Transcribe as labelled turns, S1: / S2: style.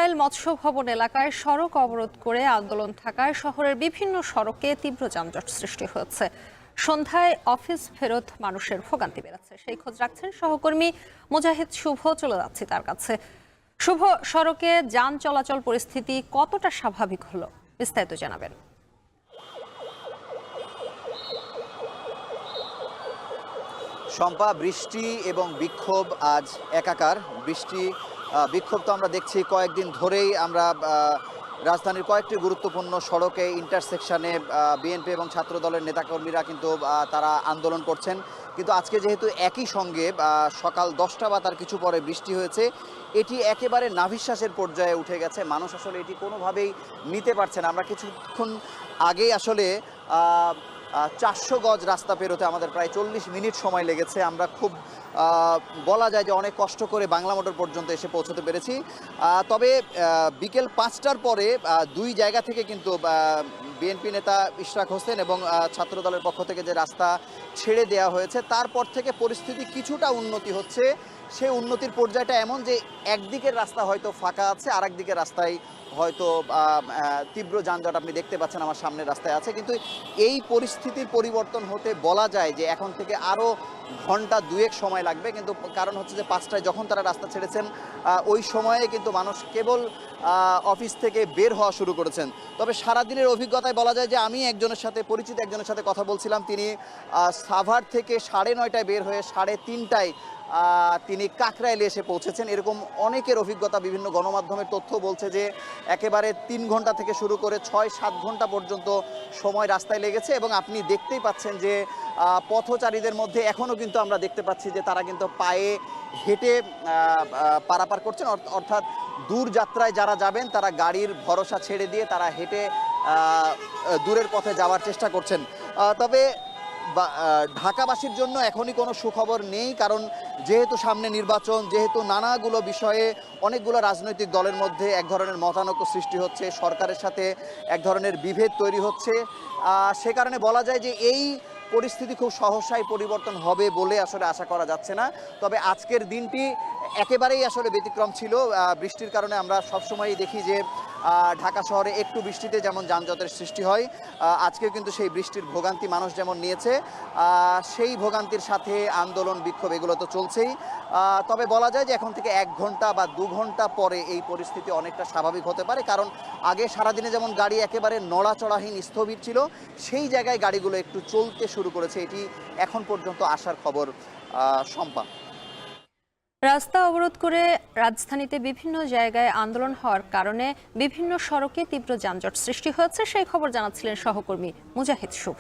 S1: কাকরাইল মৎস্য ভবন এলাকায় সড়ক অবরোধ করে আন্দোলন থাকায় শহরের বিভিন্ন সড়কে তীব্র যানজট সৃষ্টি হয়েছে। সন্ধ্যায় অফিস ফেরত মানুষের ভোগান্তি বেড়েছে। সেই খোঁজ রাখছেন সহকর্মী মুজাহিদ শুভ। চলে যাচ্ছি তার কাছে। শুভ, সড়কে যান চলাচল পরিস্থিতি কতটা স্বাভাবিক হলো, বিস্তারিত জানাবেন।
S2: শম্পা, বৃষ্টি এবং বিক্ষোভ আজ একাকার। বিক্ষোভ তো আমরা দেখছি কয়েকদিন ধরেই। আমরা রাজধানীর কয়েকটি গুরুত্বপূর্ণ সড়কে ইন্টারসেকশনে বিএনপি এবং ছাত্র দলের নেতাকর্মীরা কিন্তু তারা আন্দোলন করছেন। কিন্তু আজকে যেহেতু একই সঙ্গে সকাল 10টা বা তার কিছু পরে বৃষ্টি হয়েছে, এটি একেবারে নাভিশ্বাসের পর্যায়ে উঠে গেছে। মানুষ আসলে এটি কোনোভাবেই নিতে পারছে না। আমরা কিছুক্ষণ আগেই আসলে 400 গজ রাস্তা পেরোতে আমাদের প্রায় 40 মিনিট সময় লেগেছে। আমরা খুব বলা যায় যে অনেক কষ্ট করে বাংলা মোটর পর্যন্ত এসে পৌঁছতে পেরেছি। তবে বিকেল 5টার পরে দুই জায়গা থেকে কিন্তু বিএনপি নেতা ইশরাক হোসেন এবং ছাত্র দলের পক্ষ থেকে যে রাস্তা ছেড়ে দেওয়া হয়েছে, তারপর থেকে পরিস্থিতি কিছুটা উন্নতি হচ্ছে। সেই উন্নতির পর্যায়টা এমন যে একদিকের রাস্তা হয়তো ফাঁকা আছে, আর একদিকের রাস্তায় হয়তো তীব্র যানজট আপনি দেখতে পাচ্ছেন আমার সামনের রাস্তায় আছে। কিন্তু এই পরিস্থিতির পরিবর্তন হতে বলা যায় যে এখন থেকে আরও ঘন্টা দুয়েক সময় লাগবে। কিন্তু কারণ হচ্ছে যে 5টায় যখন তারা রাস্তা ছেড়েছেন ওই সময়ে কিন্তু মানুষ কেবল অফিস থেকে বের হওয়া শুরু করেছেন। তবে সারাদিনের অভিজ্ঞতায় বলা যায় যে আমি পরিচিত একজনের সাথে কথা বলছিলাম। তিনি সাভার থেকে 9:30টায় বের হয়ে 3:30টায় তিনি কাকরাইলে এসে পৌঁছেছেন। এরকম অনেকের অভিজ্ঞতা, বিভিন্ন গণমাধ্যমের তথ্য বলছে যে একেবারে 3 ঘন্টা থেকে শুরু করে 6-7 ঘন্টা পর্যন্ত সময় রাস্তায় লেগেছে। এবং আপনি দেখতেই পাচ্ছেন যে পথচারীদের মধ্যে এখনও কিন্তু আমরা দেখতে পাচ্ছি যে তারা কিন্তু পায়ে হেঁটে পারাপার করছেন। অর্থাৎ দূর যাত্রায় যারা যাবেন তারা গাড়ির ভরসা ছেড়ে দিয়ে তারা হেঁটে দূরের পথে যাওয়ার চেষ্টা করছেন। তবে ঢাকাবাসীর জন্য এখনই কোনো সুখবর নেই, কারণ যেহেতু সামনে নির্বাচন, যেহেতু নানাগুলো বিষয়ে অনেকগুলো রাজনৈতিক দলের মধ্যে এক ধরনের মতানৈক্য সৃষ্টি হচ্ছে, সরকারের সাথে এক ধরনের বিভেদ তৈরি হচ্ছে, সে কারণে বলা যায় যে এই পরিস্থিতি খুব সহসাই পরিবর্তন হবে বলে আসলে আশা করা যাচ্ছে না। তবে আজকের দিনটি একেবারেই আসলে ব্যতিক্রম ছিল। বৃষ্টির কারণে আমরা সবসময়ই দেখি যে ঢাকা শহরে একটু বৃষ্টিতে যেমন যানজটের সৃষ্টি হয়, আজকেও কিন্তু সেই বৃষ্টির ভোগান্তি মানুষ যেমন নিয়েছে, সেই ভোগান্তির সাথে আন্দোলন বিক্ষোভ এগুলো তো চলছেই। তবে বলা যায় যে এখন থেকে 1 ঘন্টা বা 2 ঘন্টা পরে এই পরিস্থিতি অনেকটা স্বাভাবিক হতে পারে। কারণ আগে সারাদিনে যেমন গাড়ি একেবারে নড়াচড়াহীন স্থবির ছিল, সেই জায়গায় গাড়িগুলো একটু চলতে শুরু করেছে। এটি এখন পর্যন্ত আসার খবর। শম্পা,
S1: রাস্তা অবরোধ করে রাজধানীতে বিভিন্ন জায়গায় আন্দোলন হওয়ার কারণে বিভিন্ন সড়কে তীব্র যানজট সৃষ্টি হয়েছে, সেই খবর জানাচ্ছিলেন সহকর্মী মুজাহিদ শুভ।